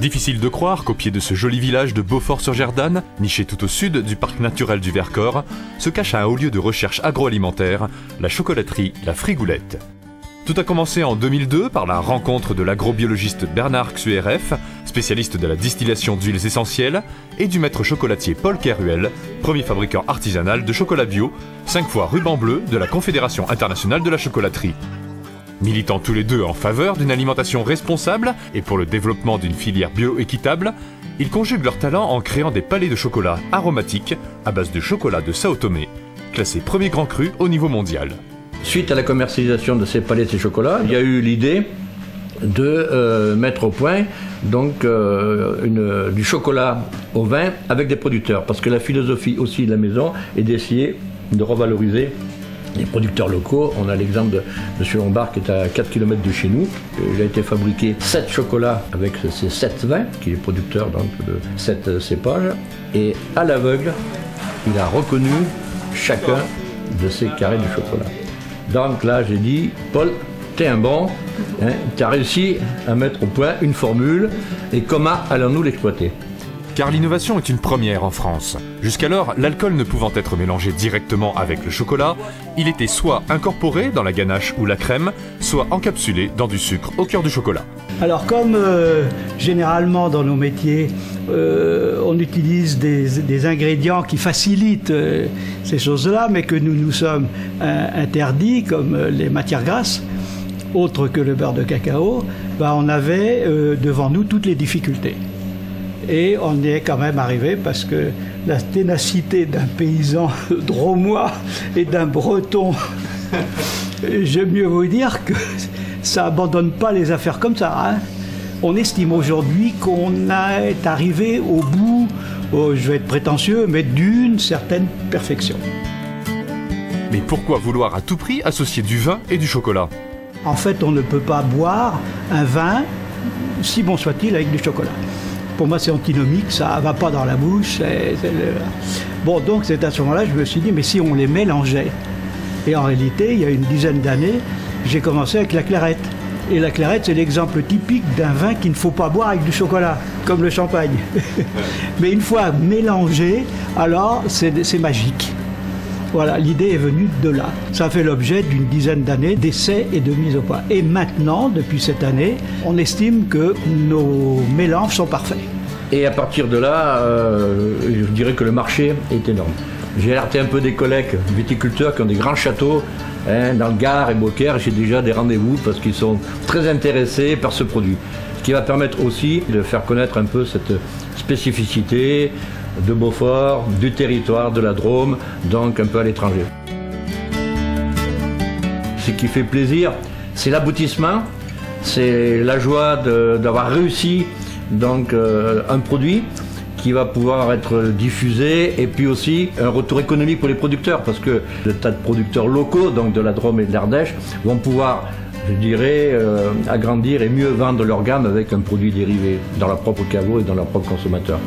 Difficile de croire qu'au pied de ce joli village de Beaufort-sur-Gerdane, niché tout au sud du parc naturel du Vercors, se cache un haut lieu de recherche agroalimentaire, la chocolaterie La Frigoulette. Tout a commencé en 2002 par la rencontre de l'agrobiologiste Bernard Xueref, spécialiste de la distillation d'huiles essentielles, et du maître chocolatier Paul Keruel, premier fabricant artisanal de chocolat bio, 5 fois ruban bleu de la Confédération internationale de la chocolaterie. Militant tous les deux en faveur d'une alimentation responsable et pour le développement d'une filière bio-équitable, ils conjuguent leurs talents en créant des palets de chocolat aromatiques à base de chocolat de Sao Tomé, classé premier grand cru au niveau mondial. Suite à la commercialisation de ces palets de ces chocolats, il y a eu l'idée de mettre au point donc, du chocolat au vin avec des producteurs. Parce que la philosophie aussi de la maison est d'essayer de revaloriser les producteurs locaux. On a l'exemple de M. Lombard qui est à 4 km de chez nous. Il a été fabriqué 7 chocolats avec ces 7 vins, qui est producteur donc, de 7 cépages. Et à l'aveugle, il a reconnu chacun de ces carrés de chocolat. Donc là, j'ai dit, Paul, t'es un bon, hein, t'as réussi à mettre au point une formule, et comment allons-nous l'exploiter ? Car l'innovation est une première en France. Jusqu'alors, l'alcool ne pouvant être mélangé directement avec le chocolat, il était soit incorporé dans la ganache ou la crème, soit encapsulé dans du sucre au cœur du chocolat. Alors comme généralement dans nos métiers, on utilise des ingrédients qui facilitent ces choses-là, mais que nous nous sommes interdits, comme les matières grasses, autres que le beurre de cacao, on avait devant nous toutes les difficultés. Et on y est quand même arrivé parce que la ténacité d'un paysan drômois et d'un breton, j'aime mieux vous dire que ça abandonne pas les affaires comme ça. Hein. On estime aujourd'hui qu'on est arrivé au bout, je vais être prétentieux, mais d'une certaine perfection. Mais pourquoi vouloir à tout prix associer du vin et du chocolat ? En fait, on ne peut pas boire un vin, si bon soit-il, avec du chocolat. Pour moi, c'est antinomique, ça ne va pas dans la bouche. Bon, donc c'est à ce moment-là que je me suis dit, mais si on les mélangeait. Et en réalité, il y a une dizaine d'années, j'ai commencé avec la clairette. Et la clairette, c'est l'exemple typique d'un vin qu'il ne faut pas boire avec du chocolat, comme le champagne. Mais une fois mélangé, alors c'est magique. Voilà, l'idée est venue de là. Ça fait l'objet d'une dizaine d'années d'essais et de mise au point. Et maintenant, depuis cette année, on estime que nos mélanges sont parfaits. Et à partir de là, je dirais que le marché est énorme. J'ai alerté un peu des collègues viticulteurs qui ont des grands châteaux dans le Gard et Beaucaire. J'ai déjà des rendez-vous parce qu'ils sont très intéressés par ce produit. Ce qui va permettre aussi de faire connaître un peu cette spécificité de Beaufort, du territoire, de la Drôme, donc un peu à l'étranger. Ce qui fait plaisir, c'est l'aboutissement, c'est la joie d'avoir réussi donc, un produit qui va pouvoir être diffusé et puis aussi un retour économique pour les producteurs parce que le tas de producteurs locaux, donc de la Drôme et de l'Ardèche, vont pouvoir, je dirais, agrandir et mieux vendre leur gamme avec un produit dérivé dans leur propre caveau et dans leur propre consommateur.